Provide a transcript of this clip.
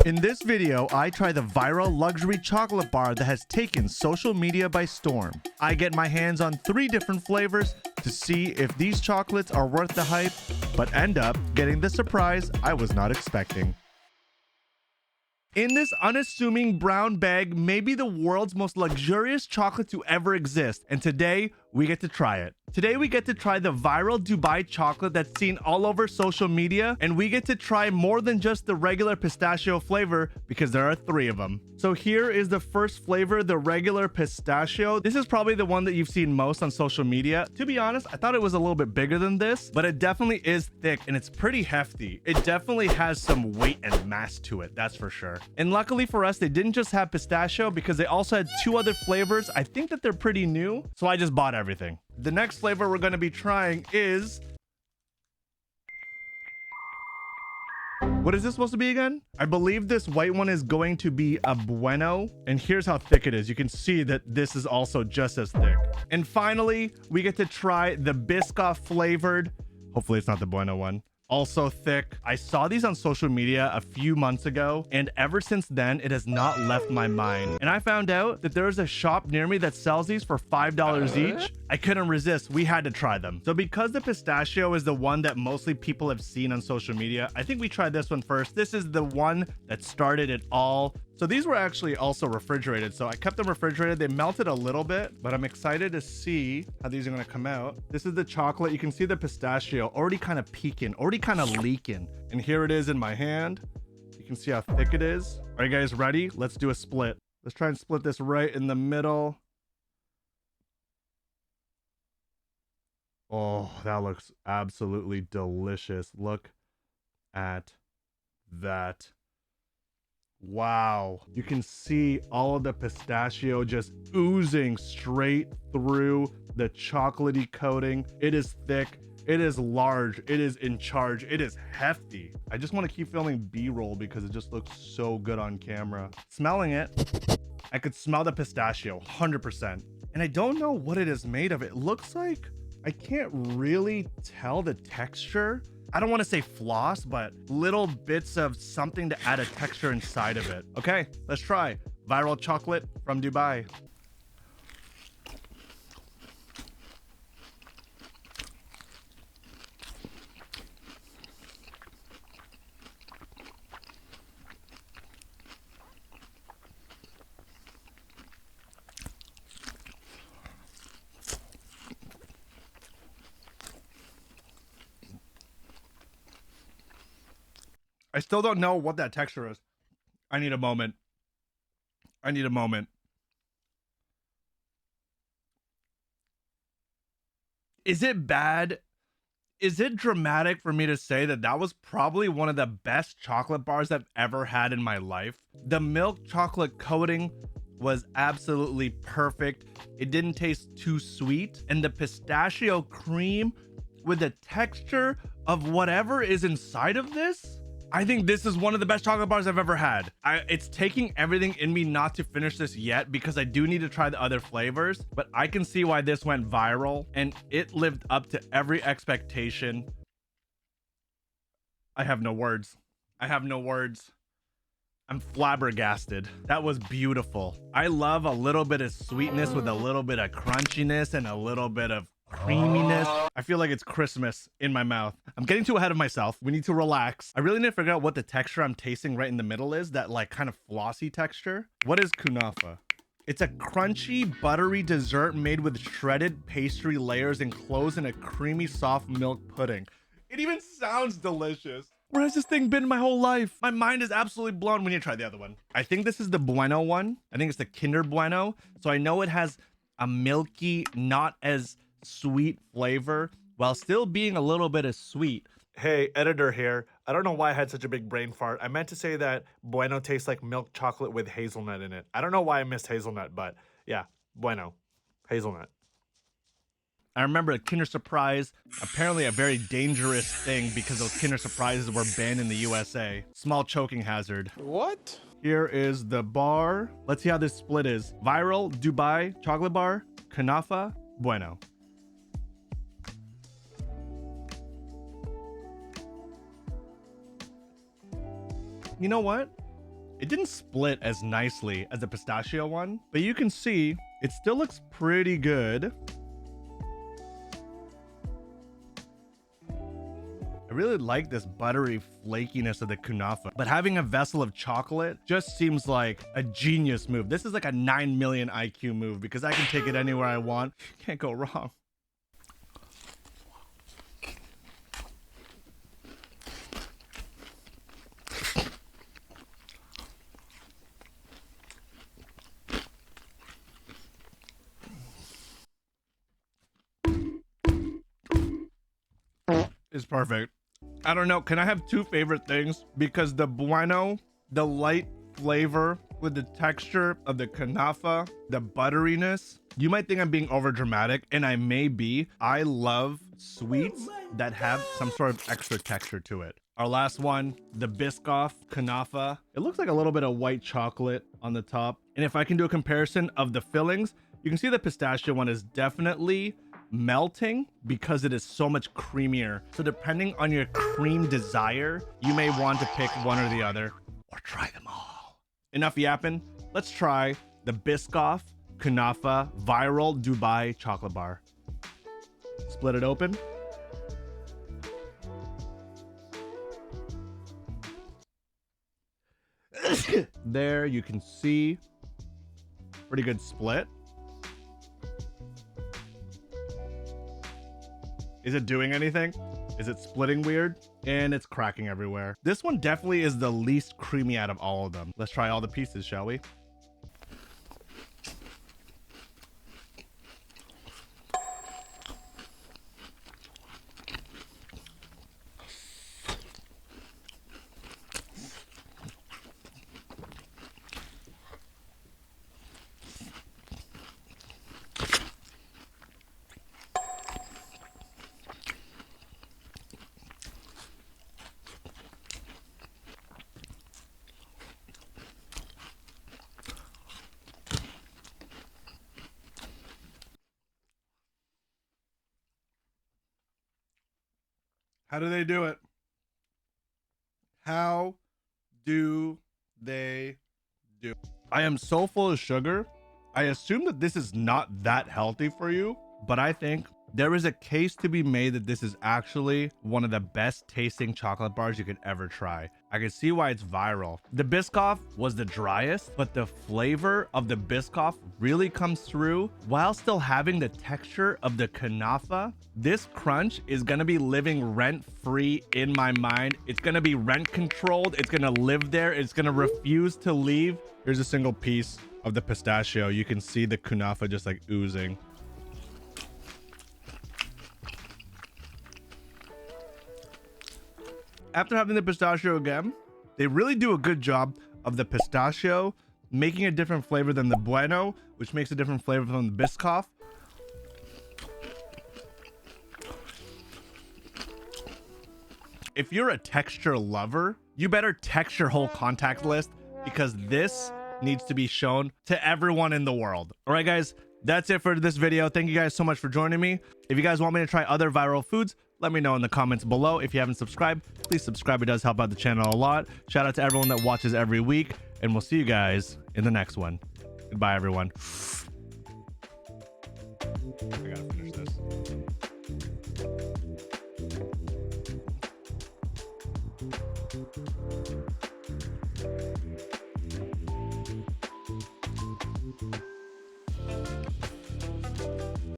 In this video, I try the viral luxury chocolate bar that has taken social media by storm. I get my hands on 3 different flavors to see if these chocolates are worth the hype, but end up getting the surprise I was not expecting. In this unassuming brown bag may be the world's most luxurious chocolate to ever exist, and today we get to try it. Today we get to try the viral Dubai chocolate that's seen all over social media, and we get to try more than just the regular pistachio flavor because there are 3 of them. So here is the first flavor, the regular pistachio. This is probably the one that you've seen most on social media. To be honest, I thought it was a little bit bigger than this, but it definitely is thick and it's pretty hefty. It definitely has some weight and mass to it, that's for sure. And luckily for us, they didn't just have pistachio because they also had 2 other flavors. I think that they're pretty new, so I just bought everything. The next flavor we're going to be trying is... What is this supposed to be again? I believe this white one is going to be a Bueno, and here's how thick it is. You can see that this is also just as thick. And finally, we get to try the Biscoff flavored. Hopefully it's not the Bueno one. Also thick. I saw these on social media a few months ago, and ever since then, it has not left my mind. And I found out that there's a shop near me that sells these for $5 each. I couldn't resist. We had to try them. So because the pistachio is the one that mostly people have seen on social media, I think we tried this one first. This is the one that started it all. So these were actually also refrigerated. So I kept them refrigerated. They melted a little bit, but I'm excited to see how these are going to come out. This is the chocolate. You can see the pistachio already kind of peeking, already kind of leaking. And here it is in my hand. You can see how thick it is. Are you guys ready? Let's do a split. Let's try and split this right in the middle. Oh, that looks absolutely delicious. Look at that. Wow, you can see all of the pistachio just oozing straight through the chocolatey coating. It is thick, it is large, it is in charge, it is hefty. I just want to keep filming B-roll because it just looks so good on camera. Smelling it, I could smell the pistachio 100%. And I don't know what it is made of. It looks like, I can't really tell the texture. I don't want to say floss, but little bits of something to add a texture inside of it. Okay, let's try viral chocolate from Dubai. I still don't know what that texture is. I need a moment. I need a moment. Is it bad? Is it dramatic for me to say that that was probably one of the best chocolate bars I've ever had in my life? The milk chocolate coating was absolutely perfect. It didn't taste too sweet. And the pistachio cream with the texture of whatever is inside of this, I think this is one of the best chocolate bars I've ever had. It's taking everything in me not to finish this yet because I do need to try the other flavors, but I can see why this went viral and it lived up to every expectation. I have no words. I have no words. I'm flabbergasted. That was beautiful. I love a little bit of sweetness with a little bit of crunchiness and a little bit of creaminess. I feel like it's Christmas in my mouth. I'm getting too ahead of myself. We need to relax. I really need to figure out what the texture I'm tasting right in the middle is. That like kind of flossy texture. What is Kunafa? It's a crunchy, buttery dessert made with shredded pastry layers enclosed in a creamy, soft milk pudding. It even sounds delicious. Where has this thing been my whole life? My mind is absolutely blown. We need to try the other one. I think this is the Bueno one. I think it's the Kinder Bueno. So I know it has a milky, not as sweet flavor while still being a little bit of sweet. Hey, editor here. I don't know why I had such a big brain fart. I meant to say that Bueno tastes like milk chocolate with hazelnut in it. I don't know why I missed hazelnut, but yeah, Bueno, hazelnut. I remember a Kinder Surprise, apparently a very dangerous thing because those Kinder Surprises were banned in the USA. Small choking hazard. What? Here is the bar. Let's see how this split is. Viral Dubai chocolate bar, Kunafa, Bueno. You know what? It didn't split as nicely as the pistachio one, but you can see it still looks pretty good. I really like this buttery flakiness of the kunafa, but having a vessel of chocolate just seems like a genius move. This is like a 9 million IQ move because I can take it anywhere I want. Can't go wrong. It's perfect. I don't know. Can I have two favorite things? Because the Bueno, the light flavor with the texture of the kunafa, the butteriness. You might think I'm being over dramatic, and I may be. I love sweets that have some sort of extra texture to it. Our last one, the Biscoff Kunafa. It looks like a little bit of white chocolate on the top. And if I can do a comparison of the fillings, you can see the pistachio one is definitely melting because it is so much creamier. So depending on your cream desire, you may want to pick one or the other, or try them all. Enough yapping. Let's try the Biscoff Kunafa Viral Dubai Chocolate Bar. Split it open. There you can see pretty good split. Is it doing anything? Is it splitting weird? And it's cracking everywhere. This one definitely is the least creamy out of all of them. Let's try all the pieces, shall we? How do they do it? How do they do? I am so full of sugar. I assume that this is not that healthy for you, but I think there is a case to be made that this is actually one of the best tasting chocolate bars you could ever try. I can see why it's viral. The Biscoff was the driest, but the flavor of the Biscoff really comes through while still having the texture of the kunafa. This crunch is gonna be living rent-free in my mind. It's gonna be rent controlled. It's gonna live there. It's gonna refuse to leave. Here's a single piece of the pistachio. You can see the kunafa just like oozing. After having the pistachio again, they really do a good job of the pistachio making a different flavor than the Bueno, which makes a different flavor from the Biscoff. If you're a texture lover, you better text your whole contact list because this needs to be shown to everyone in the world. All right, guys, that's it for this video. Thank you guys so much for joining me. If you guys want me to try other viral foods, let me know in the comments below. If you haven't subscribed, please subscribe. It does help out the channel a lot. Shout out to everyone that watches every week, and we'll see you guys in the next one. Goodbye, everyone. I gotta finish this.